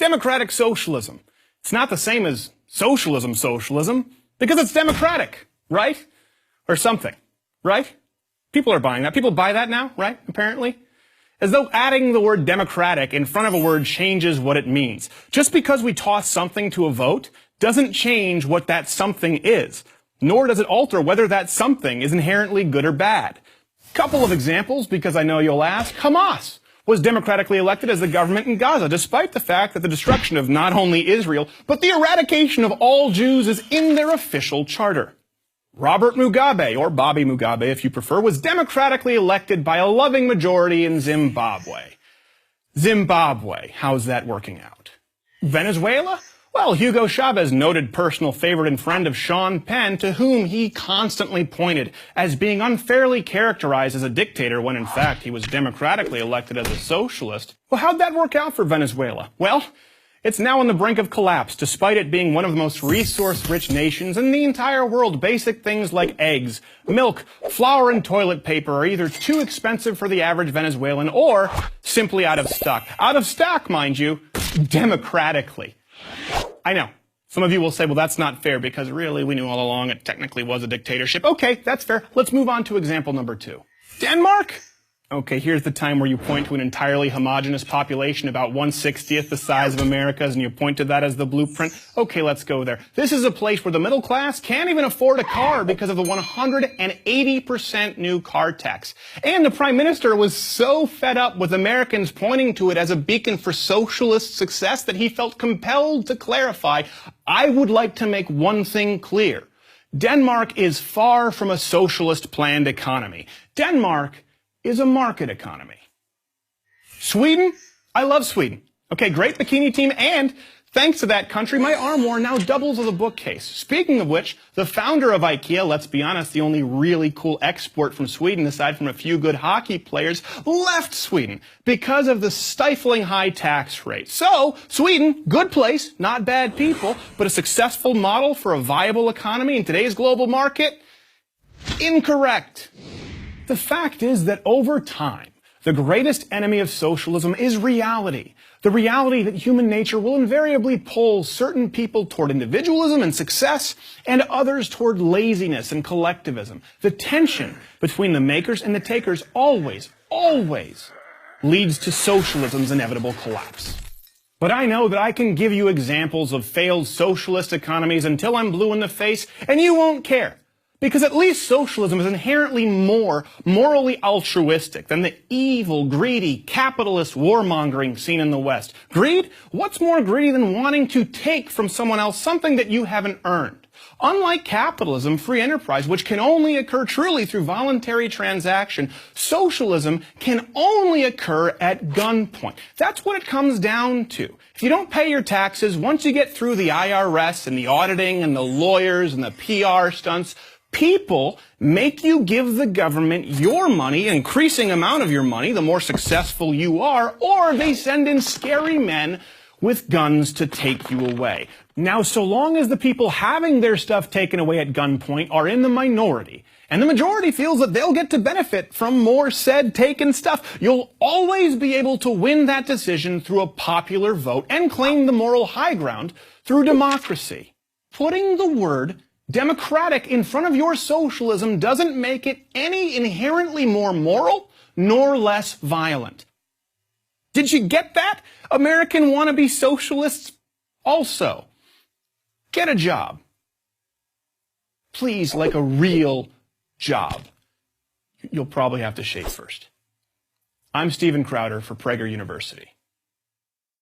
Democratic socialism. It's not the same as socialism, because it's democratic, right? Or something, right? People are buying that. People buy that now, right? Apparently. As though adding the word democratic in front of a word changes what it means. Just because we toss something to a vote doesn't change what that something is, nor does it alter whether that something is inherently good or bad. Couple of examples, because I know you'll ask. Hamas was democratically elected as the government in Gaza, despite the fact that the destruction of not only Israel, but the eradication of all Jews is in their official charter. Robert Mugabe, or Bobby Mugabe if you prefer, was democratically elected by a loving majority in Zimbabwe. Zimbabwe, how's that working out? Venezuela? Well, Hugo Chavez, noted personal favorite and friend of Sean Penn, to whom he constantly pointed as being unfairly characterized as a dictator when in fact he was democratically elected as a socialist. Well, how'd that work out for Venezuela? Well, it's now on the brink of collapse, despite it being one of the most resource-rich nations in the entire world. Basic things like eggs, milk, flour, and toilet paper are either too expensive for the average Venezuelan or simply out of stock. Out of stock, mind you, democratically. I know. Some of you will say, well, that's not fair because really we knew all along it technically was a dictatorship. Okay, that's fair. Let's move on to example number 2. Denmark? Okay, here's the time where you point to an entirely homogeneous population, about 1/60th the size of America's, and you point to that as the blueprint. Okay, let's go there. This is a place where the middle class can't even afford a car because of the 180% new car tax. And the Prime Minister was so fed up with Americans pointing to it as a beacon for socialist success that he felt compelled to clarify, I would like to make one thing clear. Denmark is far from a socialist planned economy. Denmark is a market economy. Sweden? I love Sweden. Okay, great bikini team, and thanks to that country, my armoire now doubles as a bookcase. Speaking of which, the founder of IKEA, let's be honest, the only really cool export from Sweden, aside from a few good hockey players, left Sweden because of the stifling high tax rate. So, Sweden, good place, not bad people, but a successful model for a viable economy in today's global market? Incorrect. The fact is that over time, the greatest enemy of socialism is reality. The reality that human nature will invariably pull certain people toward individualism and success and others toward laziness and collectivism. The tension between the makers and the takers always leads to socialism's inevitable collapse. But I know that I can give you examples of failed socialist economies until I'm blue in the face, and you won't care. Because at least socialism is inherently more morally altruistic than the evil, greedy, capitalist warmongering seen in the West. Greed? What's more greedy than wanting to take from someone else something that you haven't earned? Unlike capitalism, free enterprise, which can only occur truly through voluntary transaction, socialism can only occur at gunpoint. That's what it comes down to. If you don't pay your taxes, once you get through the IRS and the auditing and the lawyers and the PR stunts, people make you give the government your money, an increasing amount of your money, the more successful you are, or they send in scary men with guns to take you away. Now, so long as the people having their stuff taken away at gunpoint are in the minority, and the majority feels that they'll get to benefit from more said taken stuff, you'll always be able to win that decision through a popular vote and claim the moral high ground through democracy. Putting the word democratic in front of your socialism doesn't make it any inherently more moral nor less violent. Did you get that? American wannabe socialists? Also, get a job. Please, like a real job. You'll probably have to shave first. I'm Steven Crowder for Prager University.